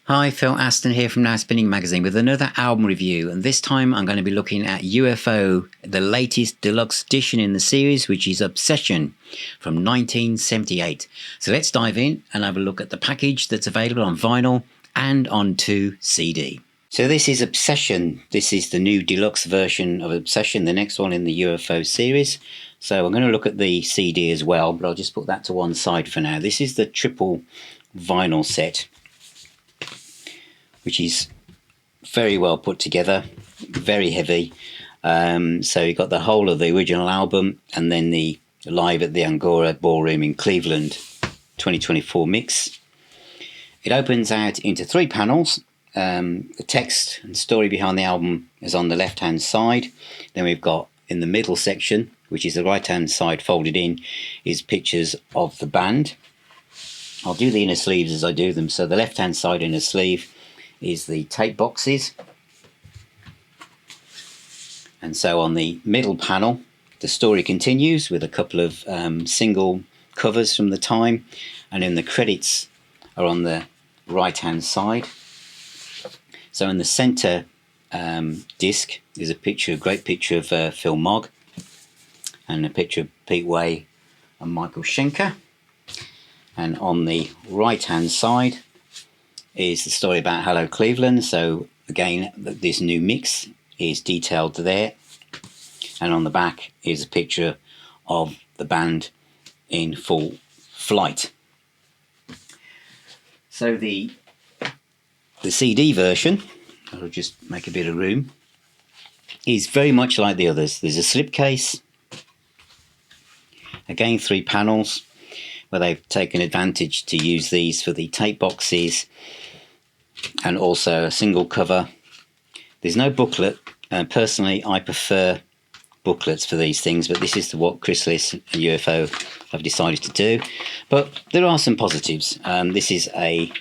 Hi, Phil Aston here from Now Spinning Magazine with another album review, and this time I'm going to be looking at UFO, the latest deluxe edition in the series, which is Obsession from 1978. So let's dive in and have a look at the package that's available on vinyl and onto CD. So this is Obsession. This is the new deluxe version of Obsession, the next one in the UFO series. So I'm going to look at the CD as well, but I'll just put that to one side for now. This is the triple vinyl set, which is very well put together, very heavy. So you've got the whole of the original album and then the live at the Angora Ballroom in Cleveland 2024 mix. It opens out into 3 panels. The text and story behind the album is on the left hand side. Then we've got in the middle section, which is the right hand side folded in, is pictures of the band. I'll do the inner sleeves as I do them. So the left hand side inner sleeve is the tape boxes, and so on the middle panel the story continues with a couple of single covers from the time, and then the credits are on the right hand side. So in the center disc is a great picture of Phil Mogg and a picture of Pete Way and Michael Schenker, and on the right hand side is the story about Hello Cleveland. So again, this new mix is detailed there, and on the back is a picture of the band in full flight. So the CD version, I'll just make a bit of room, is very much like the others. There's a slipcase, again 3 panels, where they've taken advantage to use these for the tape boxes, and also a single cover. There's no booklet. Personally, I prefer booklets for these things, but this is what Chris Liss and UFO have decided to do. But there are some positives. This is a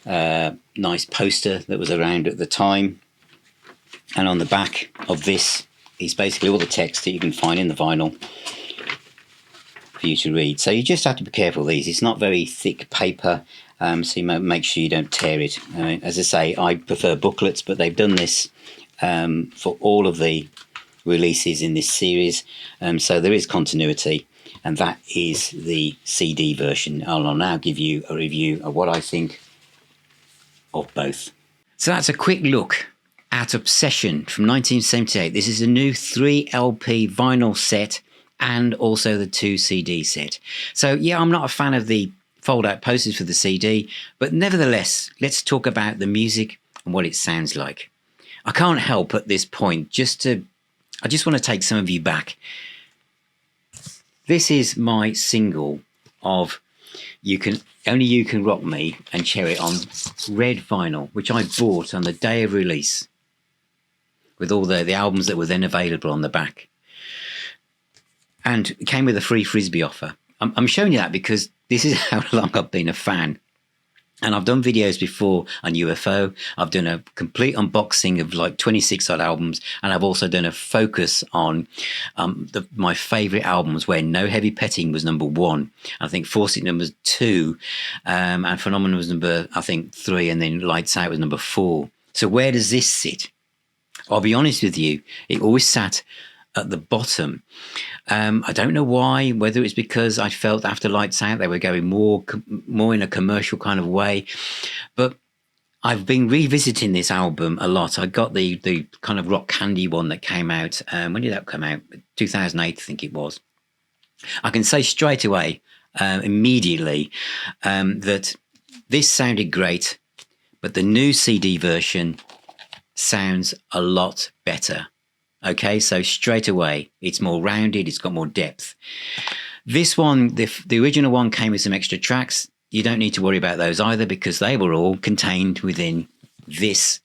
nice poster that was around at the time, and on the back of this is basically all the text that you can find in the vinyl for you to read. So you just have to be careful of these. It's not very thick paper, so you make sure you don't tear it. As I say, I prefer booklets, but they've done this for all of the releases in this series, so there is continuity, and that is the CD version. I'll now give you a review of what I think of both. So that's a quick look at Obsession from 1978. This is a new 3 LP vinyl set and also the 2 CD set. So yeah, I'm not a fan of the fold-out posters for the CD, but nevertheless, let's talk about the music and what it sounds like. I can't help at this point I just want to take some of you back. This is my single of Only You Can Rock Me and Cherry on red vinyl, which I bought on the day of release with all the albums that were then available on the back. And it came with a free Frisbee offer. I'm showing you that because this is how long I've been a fan. And I've done videos before on UFO. I've done a complete unboxing of like 26 odd albums. And I've also done a focus on my favourite albums where No Heavy Petting was number 1. I think Fawcett number 2. And Phenomenon was number, I think, 3. And then Lights Out was number 4. So where does this sit? I'll be honest with you. It always sat at the bottom. I don't know why, whether it's because I felt after Lights Out they were going more in a commercial kind of way, but I've been revisiting this album a lot. I got the kind of rock candy one that came out, when did that come out? 2008 I think it was. I can say straight away, immediately, that this sounded great, but the new CD version sounds a lot better. Okay, so straight away, it's more rounded, it's got more depth. This one, the original one came with some extra tracks. You don't need to worry about those either because they were all contained within this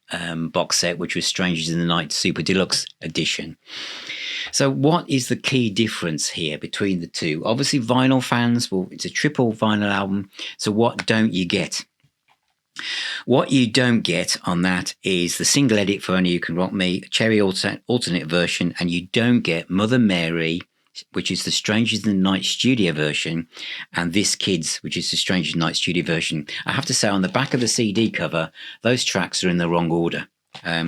box set, which was Strangers in the Night Super Deluxe Edition. So what is the key difference here between the two? Obviously, vinyl fans, well, it's a triple vinyl album, so what don't you get? What you don't get on that is the single edit for Only You Can Rock Me, a Cherry alternate version, and you don't get Mother Mary which is the Strangers in the Night studio version, and This Kids, which is the Strangers in the Night studio version. I have to say, on the back of the CD cover, those tracks are in the wrong order.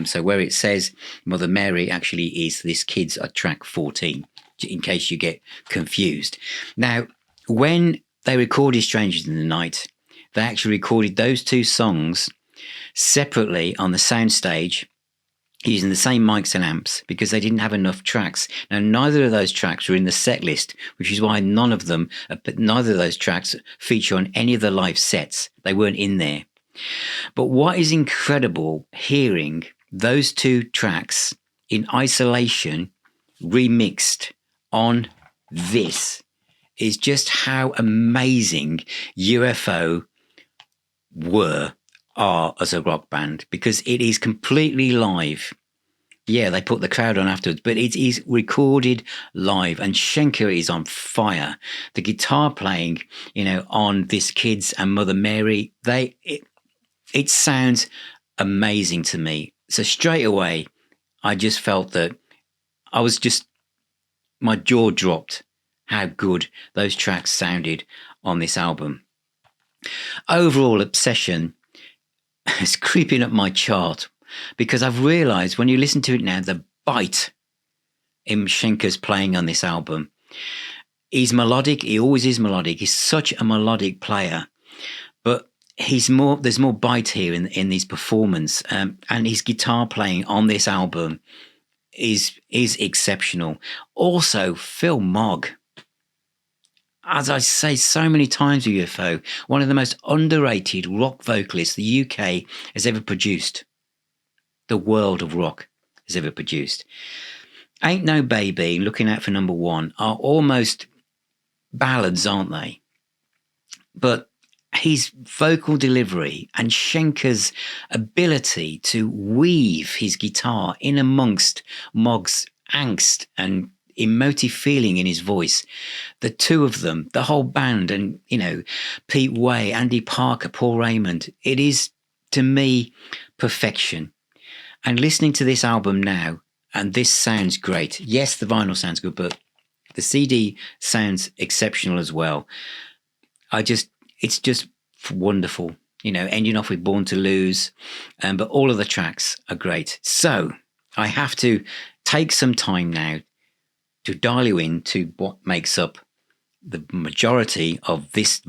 So where it says Mother Mary actually is This Kids at track 14, in case you get confused. Now, when they recorded Strangers in the Night, they actually recorded those two songs separately on the soundstage using the same mics and amps because they didn't have enough tracks. Now, neither of those tracks were in the set list, which is why neither of those tracks feature on any of the live sets. They weren't in there. But what is incredible hearing those two tracks in isolation remixed on this is just how amazing UFO are as a rock band, because it is completely live. Yeah, they put the crowd on afterwards, but it is recorded live, and Schenker is on fire. The guitar playing, on This Kids and Mother Mary, it sounds amazing to me. So straight away, I just felt that my jaw dropped how good those tracks sounded on this album. Overall, Obsession is creeping up my chart because I've realised when you listen to it now, the bite in Schenker's playing on this album. He's melodic. He always is melodic. He's such a melodic player, but there's more bite here in his performance, and his guitar playing on this album is exceptional. Also, Phil Mogg, as I say so many times with UFO, one of the most underrated rock vocalists the UK has ever produced. The world of rock has ever produced. Ain't No Baby, Looking Out for Number One are almost ballads, aren't they? But his vocal delivery and Schenker's ability to weave his guitar in amongst Mogg's angst and emotive feeling in his voice, the two of them, the whole band, and Pete Way, Andy Parker, Paul Raymond, it is to me perfection. And listening to this album now, and this sounds great. Yes, the vinyl sounds good, but the CD sounds exceptional as well. It's just wonderful, ending off with Born to Lose, but all of the tracks are great. So I have to take some time now to dial you in to what makes up the majority of this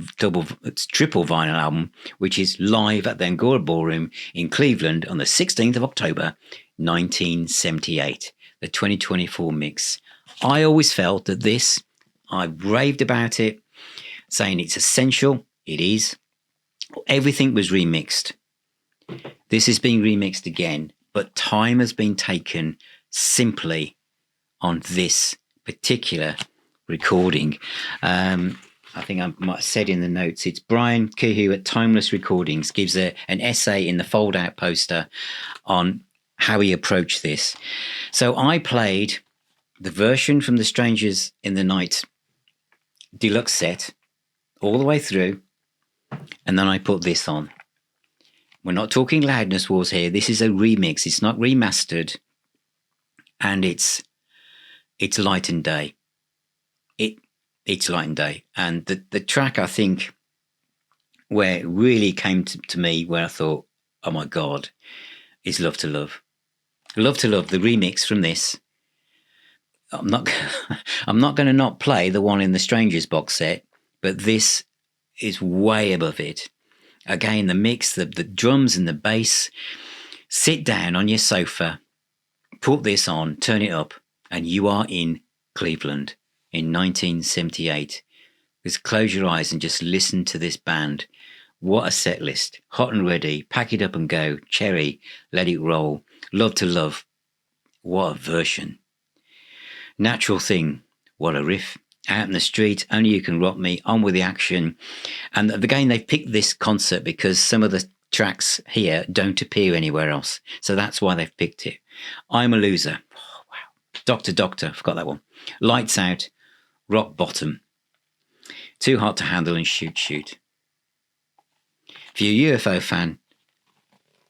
triple vinyl album, which is live at the Angora Ballroom in Cleveland on the 16th of October, 1978, the 2024 mix. I always felt that I raved about it, saying it's essential. It is. Everything was remixed. This is being remixed again, but time has been taken simply on this particular recording. I think I might have said in the notes, it's Brian Kehoe at Timeless Recordings gives an essay in the fold-out poster on how he approached this. So I played the version from the Strangers in the Night deluxe set all the way through, and then I put this on. We're not talking loudness wars here. This is a remix. It's not remastered, and it's light and day. It's light and day. And the track, I think, where it really came to me, where I thought, oh my God, is Love to Love. Love to Love, the remix from this. I'm not going to not play the one in the Strangers box set, but this is way above it. Again, the mix, the drums and the bass. Sit down on your sofa, put this on, turn it up, and you are in Cleveland in 1978. Just close your eyes and just listen to this band. What a set list. Hot and Ready, Pack It Up and Go, Cherry, Let It Roll, Love to Love. What a version. Natural Thing, what a riff. Out in the Street, Only You Can Rock Me, On With the Action. And again, they've picked this concert because some of the tracks here don't appear anywhere else. So that's why they've picked it. I'm a Loser. Oh, wow. Doctor, forgot that one. Lights Out, Rock Bottom. Too Hot to Handle and Shoot. If you're a UFO fan,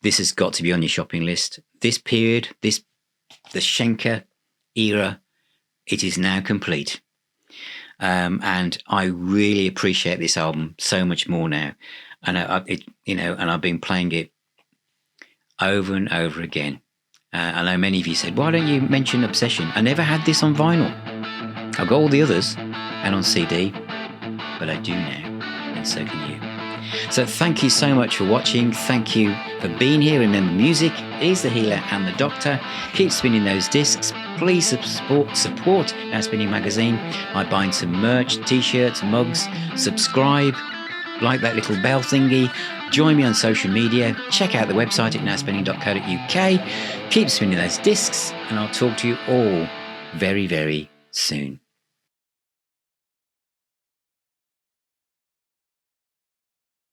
this has got to be on your shopping list. This period, the Schenker era, it is now complete. And I really appreciate this album so much more now. And and I've been playing it over and over again. I know many of you said, "Why don't you mention Obsession?" I never had this on vinyl. I've got all the others and on CD, but I do now, and so can you. So thank you so much for watching. Thank you for being here. Remember, music is the healer and the doctor. Keep spinning those discs. Please support our Spinning Magazine by buying some merch, t-shirts, mugs. Subscribe, like that little bell thingy. Join me on social media. Check out the website at nowspinning.co.uk. Keep spinning those discs, and I'll talk to you all very, very soon.